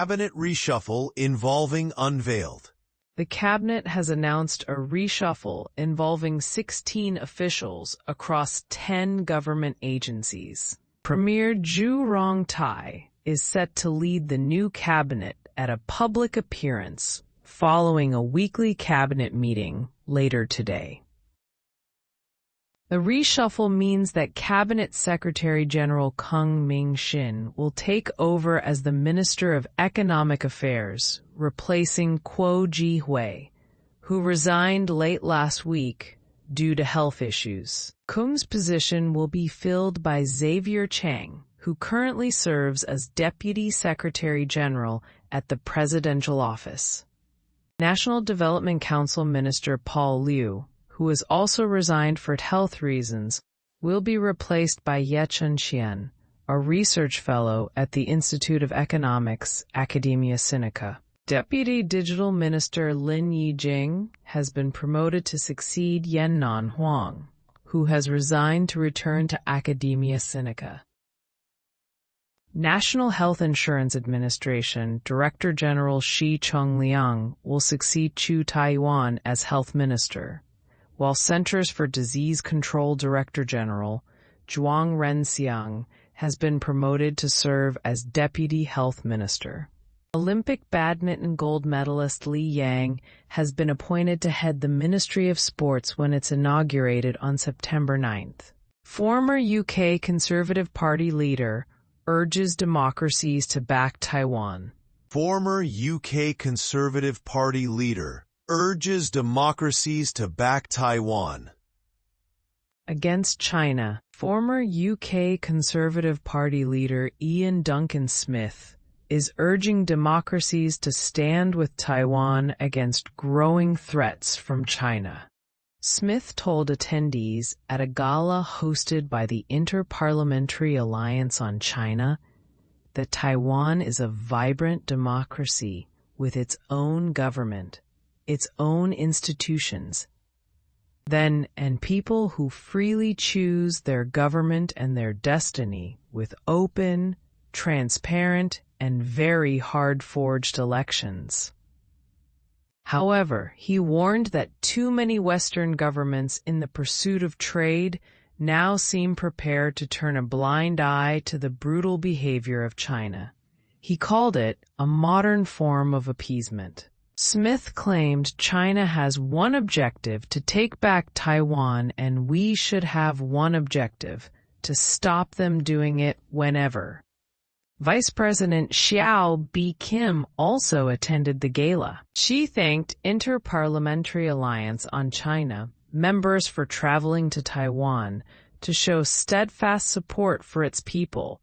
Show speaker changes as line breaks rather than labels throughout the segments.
cabinet reshuffle involving unveiled.
The cabinet has announced a reshuffle involving 16 officials across 10 government agencies. Premier Zhu Rongtai is set to lead the new cabinet at a public appearance following a weekly cabinet meeting later today. The reshuffle means that Cabinet Secretary General Kung Ming-shin will take over as the Minister of Economic Affairs, replacing Kuo Ji-hui, who resigned late last week due to health issues. Kung's position will be filled by Xavier Chang, who currently serves as Deputy Secretary General at the Presidential Office. National Development Council Minister Paul Liu, who has also resigned for health reasons, will be replaced by Ye Chunxian, a research fellow at the Institute of Economics, Academia Sinica. Deputy Digital Minister Lin Yijing has been promoted to succeed Yannan Huang, who has resigned to return to Academia Sinica. National Health Insurance Administration Director General Shi Chongliang will succeed Chu Taiyuan as Health Minister, while Centers for Disease Control Director General Zhuang Renxiang has been promoted to serve as Deputy Health Minister. Olympic badminton gold medalist Li Yang has been appointed to head the Ministry of Sports when it's inaugurated on September 9th. Former UK Conservative Party leader urges democracies to back Taiwan.
Former UK Conservative Party leader urges democracies to back Taiwan.
Against China, former UK Conservative Party leader Ian Duncan Smith is urging democracies to stand with Taiwan against growing threats from China. Smith told attendees at a gala hosted by the Inter-Parliamentary Alliance on China that Taiwan is a vibrant democracy with its own government, its own institutions, and people who freely choose their government and their destiny with open, transparent, and very hard-forged elections. However, he warned that too many Western governments in the pursuit of trade now seem prepared to turn a blind eye to the brutal behavior of China. He called it a modern form of appeasement. Smith claimed China has one objective: to take back Taiwan, and we should have one objective: to stop them doing it whenever. Vice President Xiao B. Kim also attended the gala. She thanked Inter-Parliamentary Alliance on China members for traveling to Taiwan to show steadfast support for its people,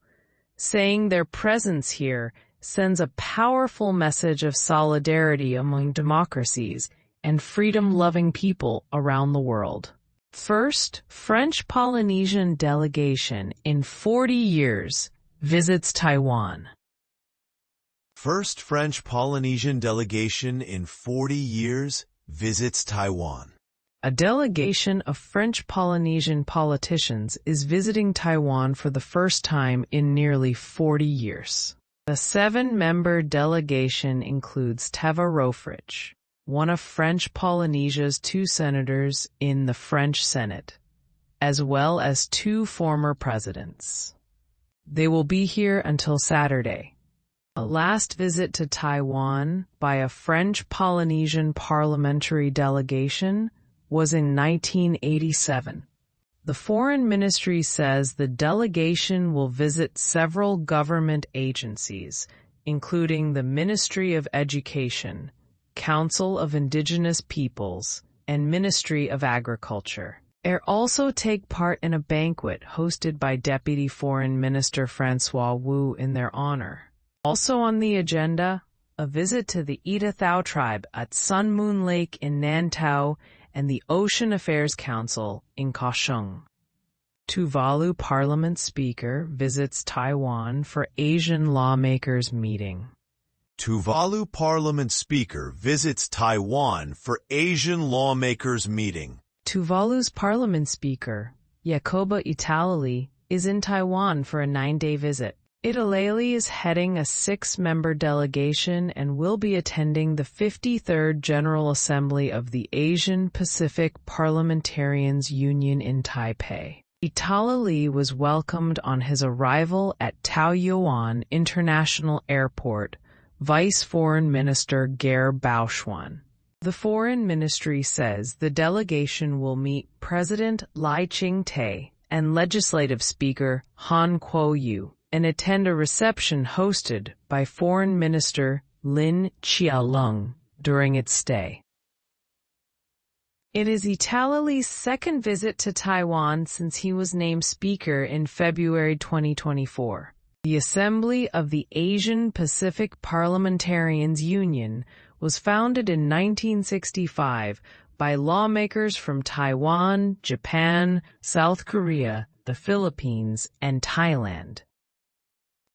saying their presence here sends a powerful message of solidarity among democracies and freedom-loving people around the world. First French Polynesian delegation in 40 years visits Taiwan.
First French Polynesian delegation in 40 years visits Taiwan.
A delegation of French Polynesian politicians is visiting Taiwan for the first time in nearly 40 years. The 7-member delegation includes Teva Rohfritsch, one of French Polynesia's 2 senators in the French Senate, as well as 2 former presidents. They will be here until Saturday. A last visit to Taiwan by a French Polynesian parliamentary delegation was in 1987. The Foreign Ministry says the delegation will visit several government agencies, including the Ministry of Education, Council of Indigenous Peoples, and Ministry of Agriculture. They also take part in a banquet hosted by Deputy Foreign Minister Francois Wu in their honor. Also on the agenda, a visit to the Eta Thao tribe at Sun Moon Lake in Nantao and the Ocean Affairs Council in Kaohsiung. Tuvalu Parliament Speaker visits Taiwan for Asian lawmakers meeting.
Tuvalu Parliament Speaker visits Taiwan for Asian lawmakers meeting.
Tuvalu's Parliament Speaker, Jacoba Italali, is in Taiwan for a 9-day visit. Italali is heading a 6-member delegation and will be attending the 53rd General Assembly of the Asian Pacific Parliamentarians Union in Taipei. Italali was welcomed on his arrival at Taoyuan International Airport, Vice Foreign Minister Ger Baoshuan. The Foreign Ministry says the delegation will meet President Lai Ching-te and Legislative Speaker Han Kuo-yu and attend a reception hosted by Foreign Minister Lin Chia-lung during its stay. It is Italali's second visit to Taiwan since he was named Speaker in February 2024. The Assembly of the Asian Pacific Parliamentarians Union was founded in 1965 by lawmakers from Taiwan, Japan, South Korea, the Philippines, and Thailand.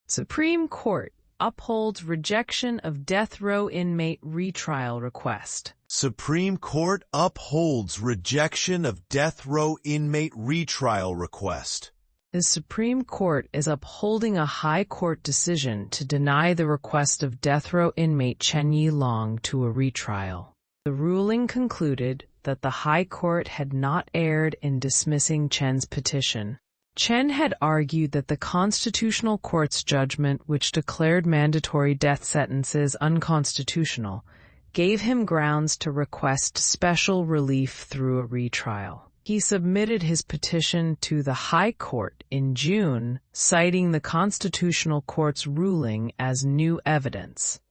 Supreme Court upholds rejection of death row inmate retrial request.
Supreme Court upholds rejection of death row inmate retrial request.
The Supreme Court is upholding a High Court decision to deny the request of death row inmate Chen Yi-long to a retrial. The ruling concluded that the High Court had not erred in dismissing Chen's petition. Chen had argued that the Constitutional Court's judgment, which declared mandatory death sentences unconstitutional, gave him grounds to request special relief through a retrial. He submitted his petition to the High Court in June, citing the Constitutional Court's ruling as new evidence.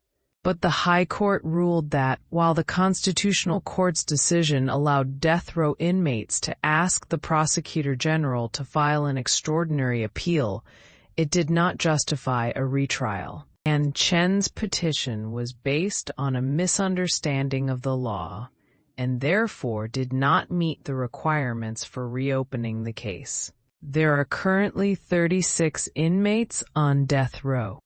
But the High Court ruled that, while the Constitutional Court's decision allowed death row inmates to ask the Prosecutor General to file an extraordinary appeal, it did not justify a retrial. And Chen's petition was based on a misunderstanding of the law, and therefore did not meet the requirements for reopening the case. There are currently 36 inmates on death row.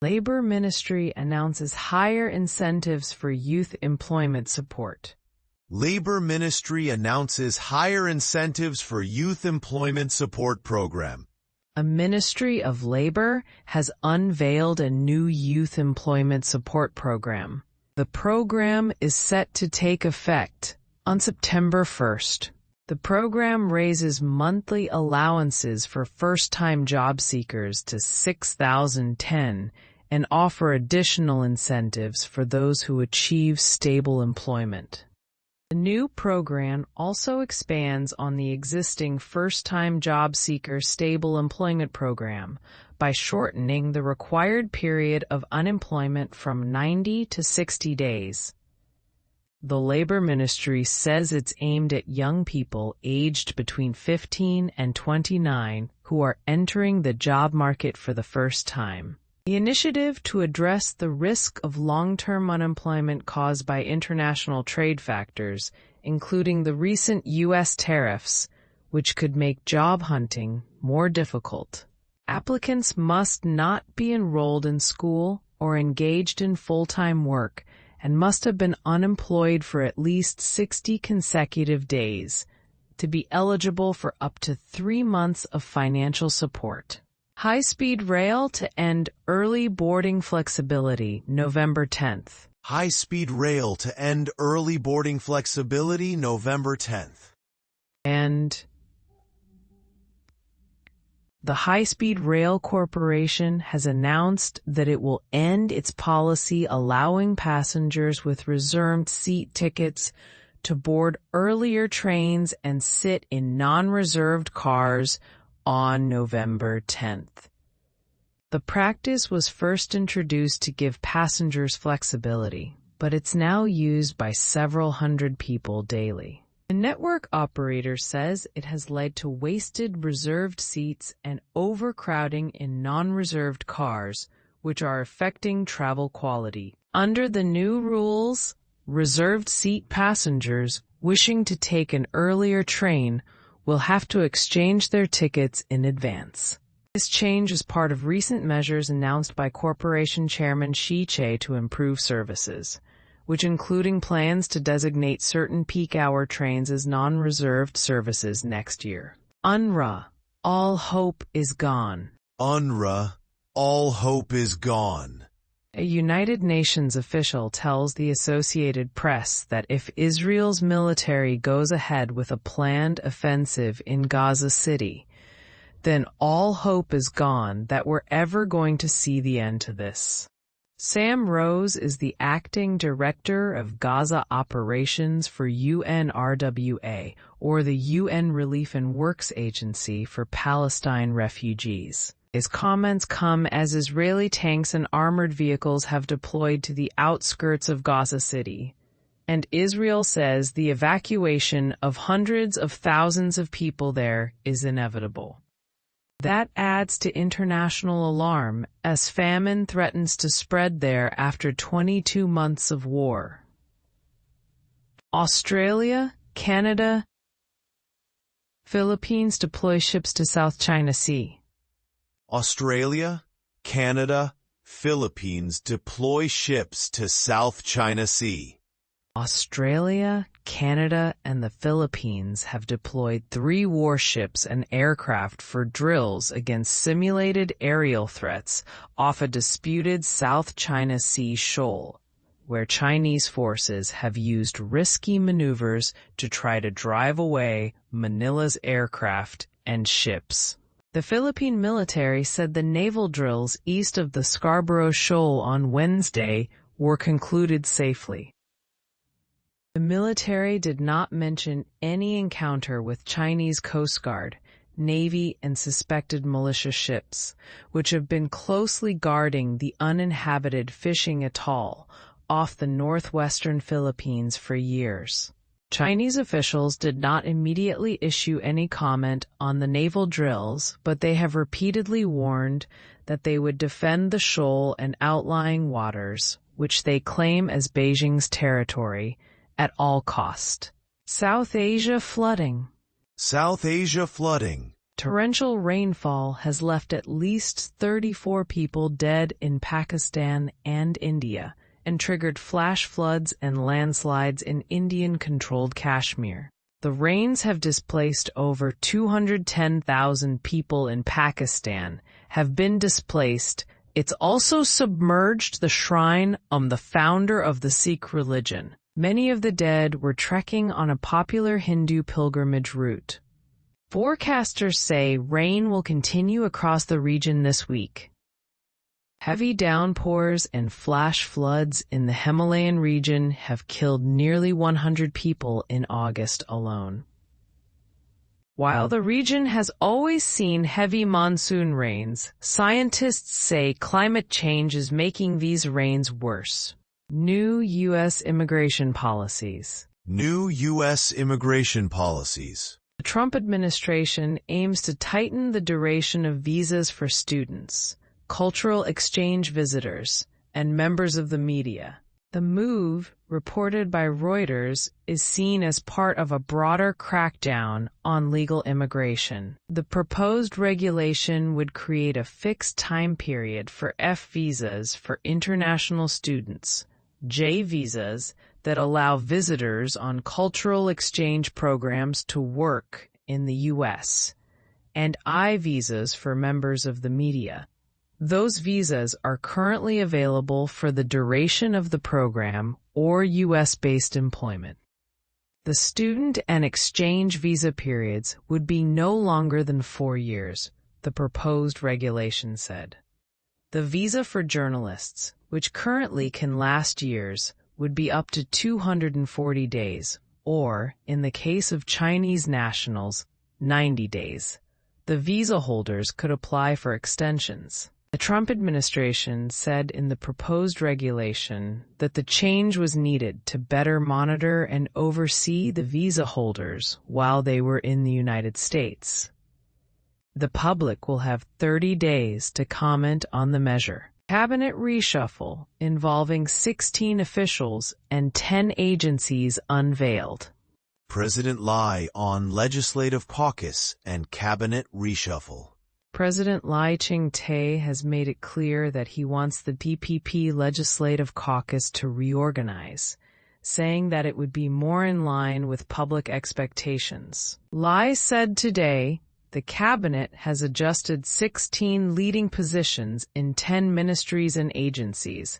Labor Ministry announces higher incentives for youth employment support.
Labor Ministry announces higher incentives for Youth Employment Support Program.
A Ministry of Labor has unveiled a new youth employment support program. The program is set to take effect on September 1st. The program raises monthly allowances for first-time job seekers to 6,010 and offer additional incentives for those who achieve stable employment. The new program also expands on the existing first-time job seeker stable employment program by shortening the required period of unemployment from 90 to 60 days. The Labor Ministry says it's aimed at young people aged between 15 and 29 who are entering the job market for the first time. The initiative to address the risk of long-term unemployment caused by international trade factors, including the recent U.S. tariffs, which could make job hunting more difficult. Applicants must not be enrolled in school or engaged in full-time work and must have been unemployed for at least 60 consecutive days to be eligible for up to 3 months of financial support. High-speed rail to end early boarding flexibility, November 10th.
High-speed rail to end early boarding flexibility, November 10th.
And the High-Speed Rail Corporation has announced that it will end its policy allowing passengers with reserved seat tickets to board earlier trains and sit in non-reserved cars on November 10th. The practice was first introduced to give passengers flexibility, but it's now used by several hundred people daily. The network operator says it has led to wasted reserved seats and overcrowding in non-reserved cars, which are affecting travel quality. Under the new rules, reserved seat passengers wishing to take an earlier train will have to exchange their tickets in advance. This change is part of recent measures announced by Corporation Chairman Shi Che to improve services, which including plans to designate certain peak-hour trains as non-reserved services next year. UNRWA, all hope is gone.
UNRWA, all hope is gone.
A United Nations official tells the Associated Press that if Israel's military goes ahead with a planned offensive in Gaza City, then all hope is gone that we're ever going to see the end to this. Sam Rose is the acting director of Gaza operations for UNRWA, or the UN Relief and Works Agency for Palestine Refugees. His comments come as Israeli tanks and armored vehicles have deployed to the outskirts of Gaza City, and Israel says the evacuation of hundreds of thousands of people there is inevitable. That adds to international alarm as famine threatens to spread there after 22 months of war. Australia, Canada, Philippines deploy ships to South China Sea.
Australia, Canada, Philippines deploy ships to South China Sea.
Australia, Canada, and the Philippines have deployed 3 warships and aircraft for drills against simulated aerial threats off a disputed South China Sea shoal, where Chinese forces have used risky maneuvers to try to drive away Manila's aircraft and ships. The Philippine military said the naval drills east of the Scarborough Shoal on Wednesday were concluded safely. The military did not mention any encounter with Chinese Coast Guard, Navy, and suspected militia ships, which have been closely guarding the uninhabited fishing atoll off the northwestern Philippines for years. Chinese officials did not immediately issue any comment on the naval drills, but they have repeatedly warned that they would defend the shoal and outlying waters, which they claim as Beijing's territory, at all cost. South Asia flooding.
South Asia flooding.
Torrential rainfall has left at least 34 people dead in Pakistan and India, and triggered flash floods and landslides in Indian-controlled Kashmir. The rains have displaced over 210,000 people in Pakistan, have been displaced. It's also submerged the shrine of the founder of the Sikh religion. Many of the dead were trekking on a popular Hindu pilgrimage route. Forecasters say rain will continue across the region this week. Heavy downpours and flash floods in the Himalayan region have killed nearly 100 people in August alone. While the region has always seen heavy monsoon rains, scientists say climate change is making these rains worse. New U.S. immigration policies.
New U.S. immigration policies.
The Trump administration aims to tighten the duration of visas for students, cultural exchange visitors, and members of the media. The move, reported by Reuters, is seen as part of a broader crackdown on legal immigration. The proposed regulation would create a fixed time period for F visas for international students, J visas that allow visitors on cultural exchange programs to work in the U.S., and I visas for members of the media. Those visas are currently available for the duration of the program or U.S.-based employment. The student and exchange visa periods would be no longer than 4 years, the proposed regulation said. The visa for journalists, which currently can last years, would be up to 240 days, or, in the case of Chinese nationals, 90 days. The visa holders could apply for extensions. The Trump administration said in the proposed regulation that the change was needed to better monitor and oversee the visa holders while they were in the United States. The public will have 30 days to comment on the measure. Cabinet reshuffle involving 16 officials and 10 agencies unveiled.
President Lai on Legislative Caucus and Cabinet reshuffle.
President Lai Ching-te has made it clear that he wants the DPP Legislative Caucus to reorganize, saying that it would be more in line with public expectations. Lai said today, the cabinet has adjusted 16 leading positions in 10 ministries and agencies,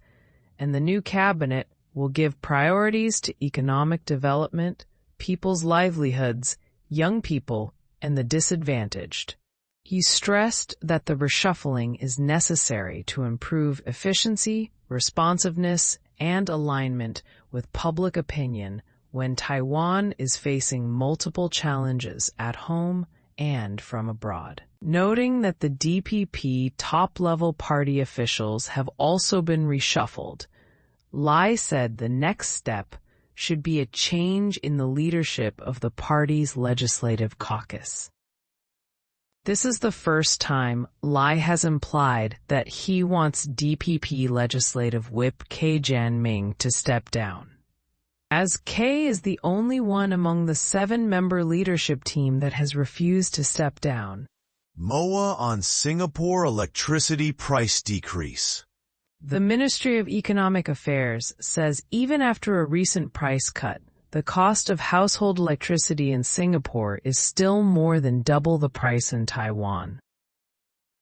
and the new cabinet will give priorities to economic development, people's livelihoods, young people, and the disadvantaged. He stressed that the reshuffling is necessary to improve efficiency, responsiveness, and alignment with public opinion when Taiwan is facing multiple challenges at home and from abroad. Noting that the DPP top-level party officials have also been reshuffled, Lai said the next step should be a change in the leadership of the party's legislative caucus. This is the first time Lai has implied that he wants DPP legislative whip K. Jianming to step down, as K is the only one among the 7-member leadership team that has refused to step down.
MOA on Singapore electricity price decrease.
The Ministry of Economic Affairs says even after a recent price cut, the cost of household electricity in Singapore is still more than double the price in Taiwan.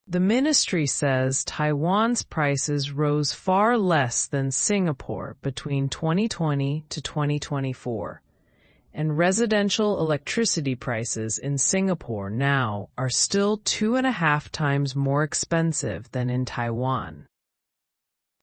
The ministry says Taiwan's prices rose far less than Singapore between 2020 to 2024, and residential electricity prices in Singapore now are still 2.5 times more expensive than in Taiwan.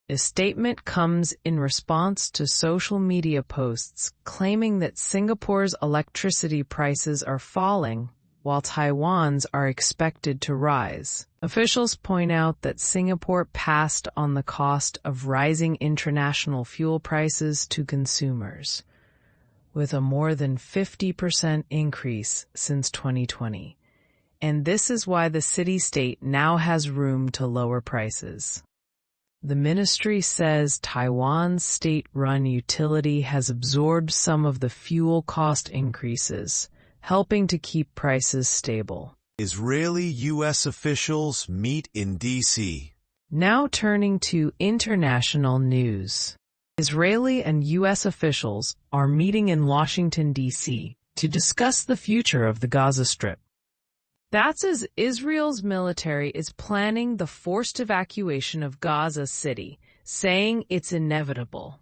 The statement comes in response to social media posts claiming that Singapore's electricity prices are falling while Taiwan's are expected to rise. Officials point out that Singapore passed on the cost of rising international fuel prices to consumers, with a more than 50% increase since 2020. And this is why the city-state now has room to lower prices. The ministry says Taiwan's state-run utility has absorbed some of the fuel cost increases, helping to keep prices stable.
Israeli-U.S. officials meet in D.C.
Now turning to international news. Israeli and U.S. officials are meeting in Washington, D.C. to discuss the future of the Gaza Strip. That's as Israel's military is planning the forced evacuation of Gaza City, saying it's inevitable.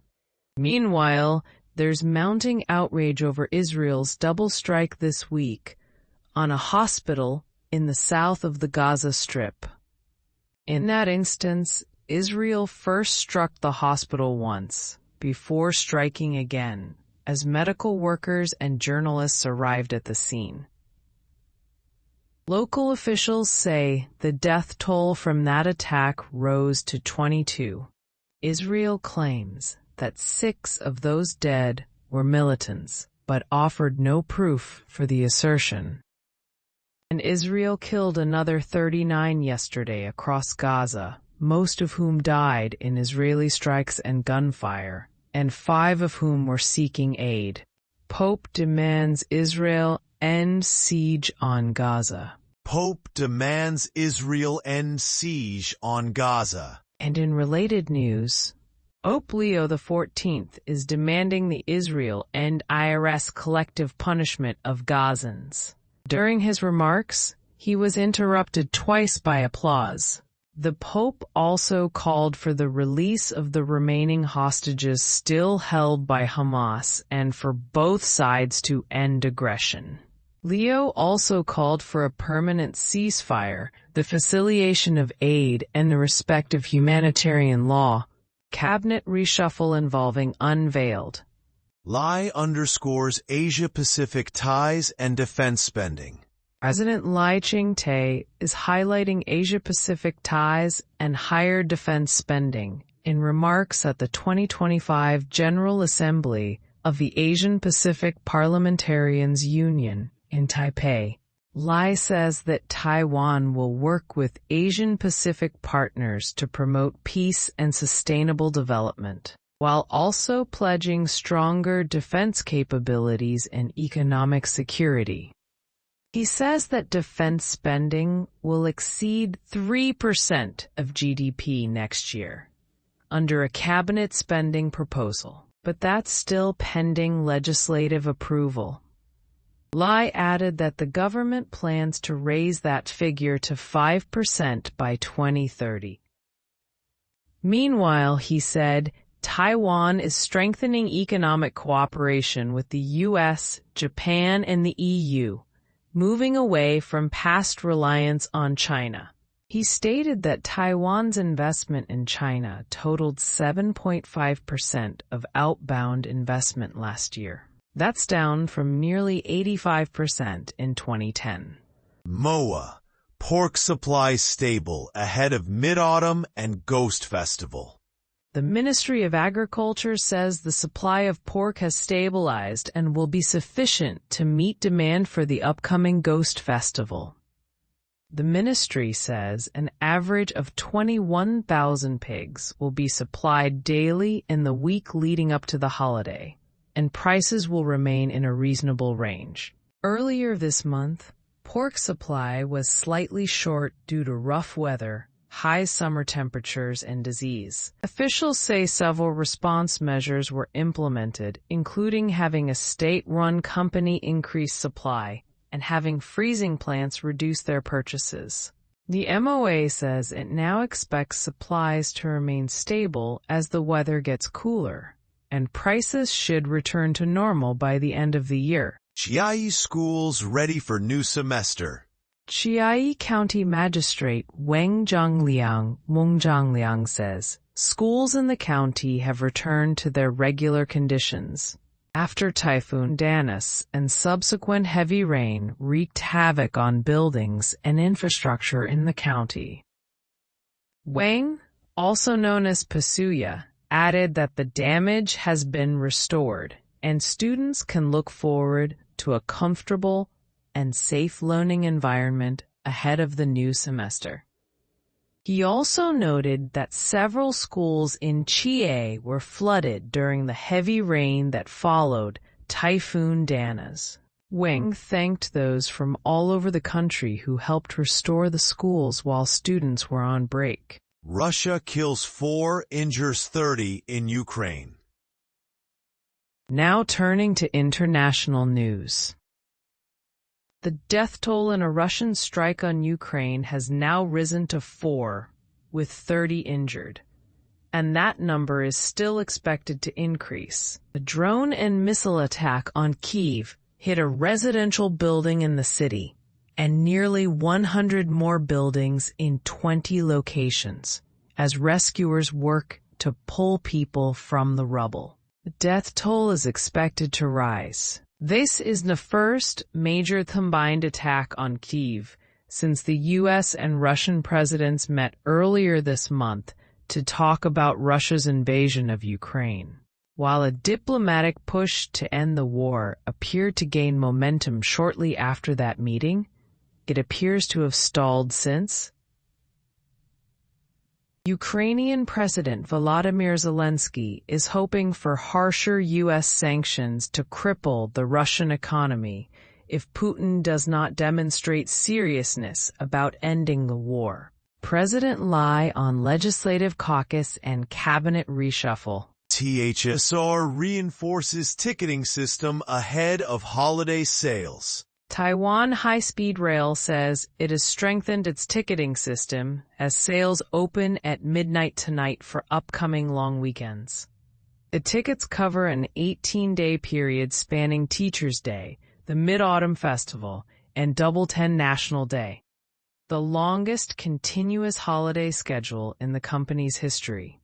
Meanwhile, there's mounting outrage over Israel's double strike this week on a hospital in the south of the Gaza Strip. In that instance, Israel first struck the hospital once, before striking again, as medical workers and journalists arrived at the scene. Local officials say the death toll from that attack rose to 22. Israel claims that 6 of those dead were militants, but offered no proof for the assertion. And Israel killed another 39 yesterday across Gaza, most of whom died in Israeli strikes and gunfire, and 5 of whom were seeking aid. Pope demands Israel end siege on Gaza.
Pope demands Israel end siege on Gaza.
And in related news, Pope Leo XIV is demanding the Israel end IRS collective punishment of Gazans. During his remarks, he was interrupted twice by applause. The Pope also called for the release of the remaining hostages still held by Hamas and for both sides to end aggression. Leo also called for a permanent ceasefire, the facilitation of aid, and the respect of humanitarian law. Cabinet reshuffle involving unveiled.
Lai underscores Asia-Pacific ties and defense spending.
President Lai Ching-te is highlighting Asia-Pacific ties and higher defense spending in remarks at the 2025 General Assembly of the Asian-Pacific Parliamentarians Union in Taipei. Lai says that Taiwan will work with Asian-Pacific partners to promote peace and sustainable development, while also pledging stronger defense capabilities and economic security. He says that defense spending will exceed 3% of GDP next year, under a cabinet spending proposal, but that's still pending legislative approval. Lai added that the government plans to raise that figure to 5% by 2030. Meanwhile, he said, Taiwan is strengthening economic cooperation with the U.S., Japan, and the EU, moving away from past reliance on China. He stated that Taiwan's investment in China totaled 7.5% of outbound investment last year. That's down from nearly 85% in 2010.
MOA, pork supply stable ahead of Mid-Autumn and Ghost Festival.
The Ministry of Agriculture says the supply of pork has stabilized and will be sufficient to meet demand for the upcoming Ghost Festival. The ministry says an average of 21,000 pigs will be supplied daily in the week leading up to the holiday, and prices will remain in a reasonable range. Earlier this month, pork supply was slightly short due to rough weather, high summer temperatures, and disease. Officials say several response measures were implemented, including having a state-run company increase supply and having freezing plants reduce their purchases. The MOA says it now expects supplies to remain stable as the weather gets cooler, and prices should return to normal by the end of the year.
Chiayi schools ready for new semester.
Chiayi County Magistrate Wang Zhangliang says schools in the county have returned to their regular conditions after Typhoon Danis and subsequent heavy rain wreaked havoc on buildings and infrastructure in the county. Wang, also known as Pasuya, added that the damage has been restored and students can look forward to a comfortable and safe learning environment ahead of the new semester. He also noted that several schools in Chiayi were flooded during the heavy rain that followed Typhoon Danis. Wang thanked those from all over the country who helped restore the schools while students were on break.
Russia kills 4, injures 30 in Ukraine.
Now turning to international news. The death toll in a Russian strike on Ukraine has now risen to 4, with 30 injured, and that number is still expected to increase. A drone and missile attack on Kyiv hit a residential building in the city, and nearly 100 more buildings in 20 locations, as rescuers work to pull people from the rubble. The death toll is expected to rise. This is the first major combined attack on Kyiv since the U.S. and Russian presidents met earlier this month to talk about Russia's invasion of Ukraine. While a diplomatic push to end the war appeared to gain momentum shortly after that meeting, it appears to have stalled since. Ukrainian President Volodymyr Zelensky is hoping for harsher U.S. sanctions to cripple the Russian economy if Putin does not demonstrate seriousness about ending the war. President Lai on Legislative Caucus and Cabinet Reshuffle.
THSR reinforces ticketing system ahead of holiday sales.
Taiwan High-Speed Rail says it has strengthened its ticketing system as sales open at midnight tonight for upcoming long weekends. The tickets cover an 18-day period spanning Teachers' Day, the Mid-Autumn Festival, and Double 10 National Day, the longest continuous holiday schedule in the company's history.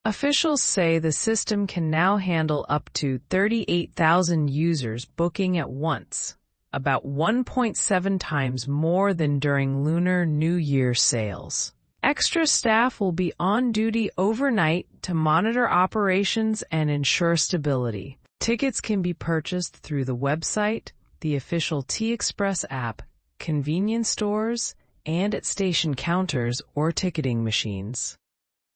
Officials say the system can now handle up to 38,000 users booking at once, about 1.7 times more than during Lunar New Year sales. Extra staff will be on duty overnight to monitor operations and ensure stability. Tickets can be purchased through the website, the official T-Express app, convenience stores, and at station counters or ticketing machines.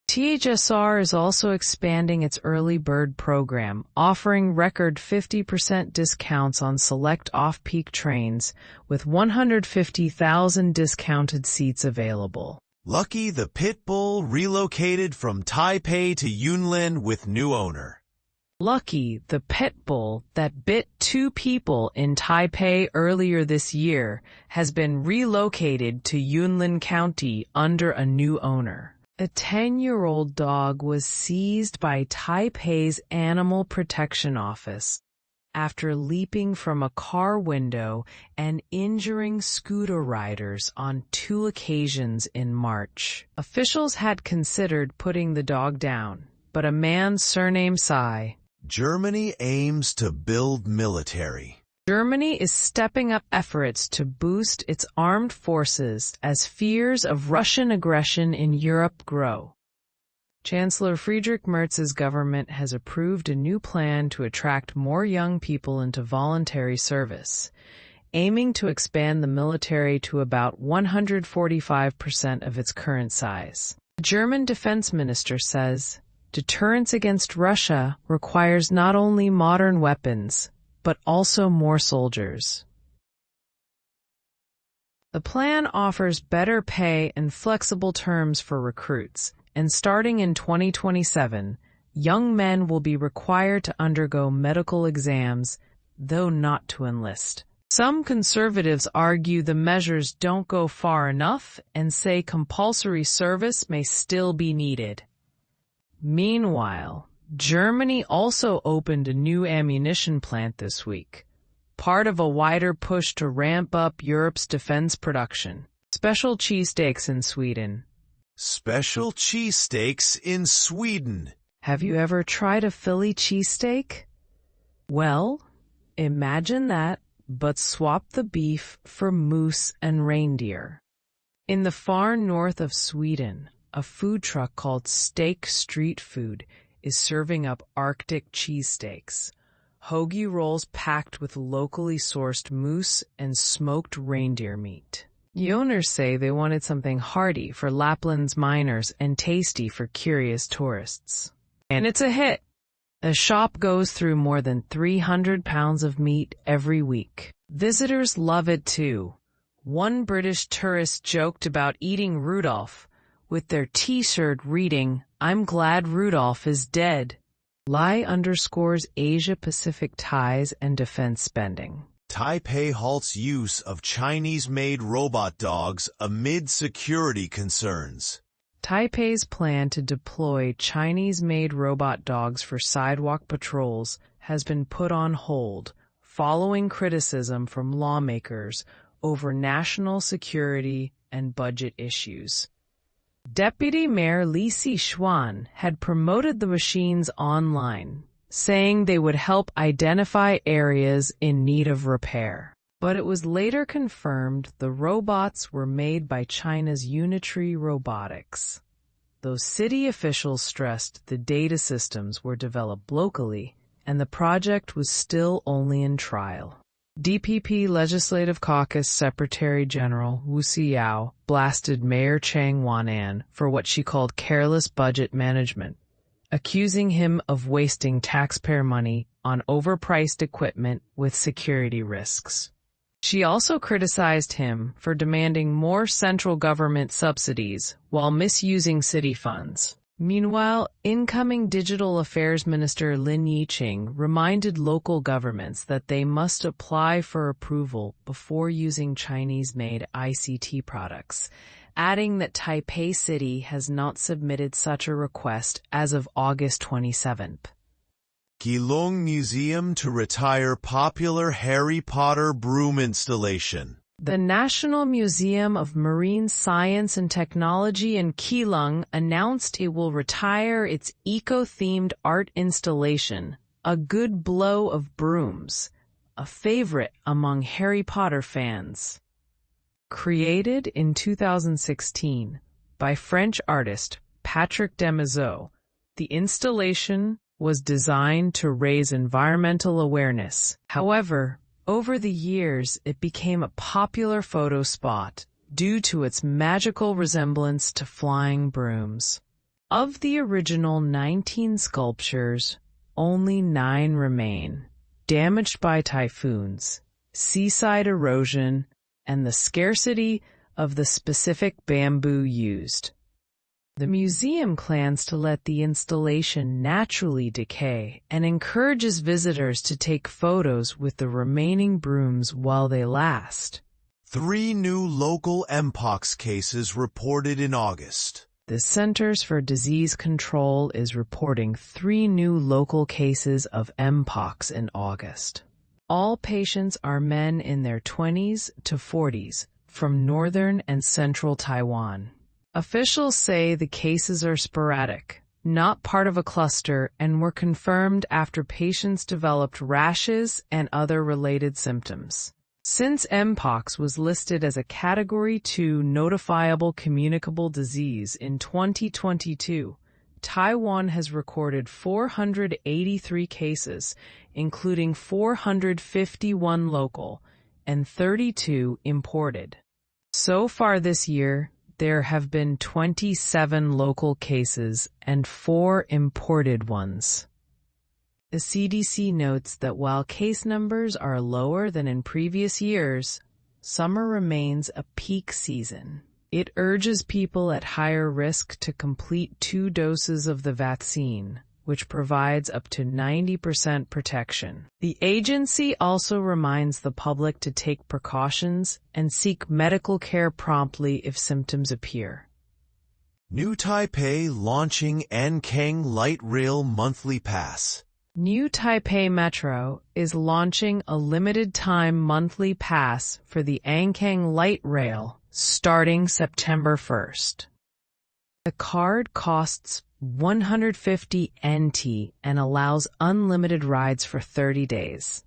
THSR is also expanding its early bird program, offering record 50% discounts on select off-peak trains, with 150,000 discounted seats available.
Lucky the pit bull relocated from Taipei to Yunlin with new owner.
Lucky, the pit bull that bit 2 people in Taipei earlier this year, has been relocated to Yunlin County under a new owner. A 10-year-old dog was seized by Taipei's Animal Protection Office after leaping from a car window and injuring scooter riders on 2 occasions in March. Officials had considered putting the dog down, but a man surnamed Tsai.
Germany aims to build military.
Germany is stepping up efforts to boost its armed forces as fears of Russian aggression in Europe grow. Chancellor Friedrich Merz's government has approved a new plan to attract more young people into voluntary service, aiming to expand the military to about 145% of its current size. The German defense minister says, "Deterrence against Russia requires not only modern weapons, but also more soldiers." The plan offers better pay and flexible terms for recruits, and starting in 2027, young men will be required to undergo medical exams, though not to enlist. Some conservatives argue the measures don't go far enough and say compulsory service may still be needed. Meanwhile, Germany also opened a new ammunition plant this week, part of a wider push to ramp up Europe's defense production. Special cheesesteaks in Sweden.
Special cheesesteaks in Sweden.
Have you ever tried a Philly cheesesteak? Well, imagine that, but swap the beef for moose and reindeer. In the far north of Sweden, a food truck called Steak Street Food is serving up Arctic cheesesteaks, hoagie rolls packed with locally sourced moose and smoked reindeer meat. The owners say they wanted something hearty for Lapland's miners and tasty for curious tourists. And it's a hit. The shop goes through more than 300 pounds of meat every week. Visitors love it too. One British tourist joked about eating Rudolph, with their t-shirt reading, "I'm glad Rudolph is dead." Lai underscores Asia-Pacific ties and defense spending.
Taipei halts use of Chinese-made robot dogs amid security concerns.
Taipei's plan to deploy Chinese-made robot dogs for sidewalk patrols has been put on hold, following criticism from lawmakers over national security and budget issues. Deputy Mayor Li Xuan had promoted the machines online, saying they would help identify areas in need of repair. But it was later confirmed the robots were made by China's Unitree Robotics, though city officials stressed the data systems were developed locally and the project was still only in trial. DPP Legislative Caucus Secretary General Wu Xiao blasted Mayor Chang Wan-an for what she called careless budget management, accusing him of wasting taxpayer money on overpriced equipment with security risks. She also criticized him for demanding more central government subsidies while misusing city funds. Meanwhile, incoming Digital Affairs Minister Lin Yiqing reminded local governments that they must apply for approval before using Chinese-made ICT products, adding that Taipei City has not submitted such a request as of August 27.
Keelung Museum to retire popular Harry Potter broom installation.
The National Museum of Marine Science and Technology in Keelung announced it will retire its eco-themed art installation, A Good Blow of Brooms, a favorite among Harry Potter fans. Created in 2016 by French artist Patrick Demisot, the installation was designed to raise environmental awareness. However, over the years, it became a popular photo spot due to its magical resemblance to flying brooms. Of the original 19 sculptures, only 9 remain, damaged by typhoons, seaside erosion, and the scarcity of the specific bamboo used. The museum plans to let the installation naturally decay and encourages visitors to take photos with the remaining brooms while they last.
3 new local Mpox cases reported in August.
The Centers for Disease Control is reporting 3 new local cases of Mpox in August. All patients are men in their 20s to 40s from northern and central Taiwan. Officials say the cases are sporadic, not part of a cluster, and were confirmed after patients developed rashes and other related symptoms. Since Mpox was listed as a Category 2 notifiable communicable disease in 2022, Taiwan has recorded 483 cases, including 451 local and 32 imported. So far this year, there have been 27 local cases and 4 imported ones. The CDC notes that while case numbers are lower than in previous years, summer remains a peak season. It urges people at higher risk to complete 2 doses of the vaccine, which provides up to 90% protection. The agency also reminds the public to take precautions and seek medical care promptly if symptoms appear.
New Taipei launching Ankang Light Rail Monthly Pass.
New Taipei Metro is launching a limited-time monthly pass for the Ankang Light Rail starting September 1st. The card costs 150 NT and allows unlimited rides for 30 days.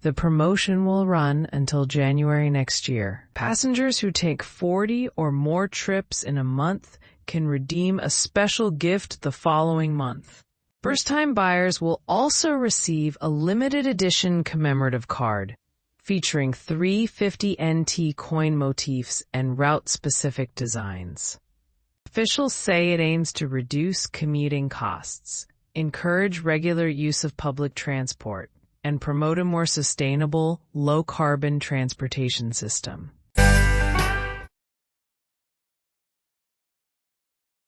The promotion will run until January next year. Passengers who take 40 or more trips in a month can redeem a special gift the following month. First-time buyers will also receive a limited edition commemorative card featuring 350 NT coin motifs and route-specific designs. Officials say it aims to reduce commuting costs, encourage regular use of public transport, and promote a more sustainable, low-carbon transportation system.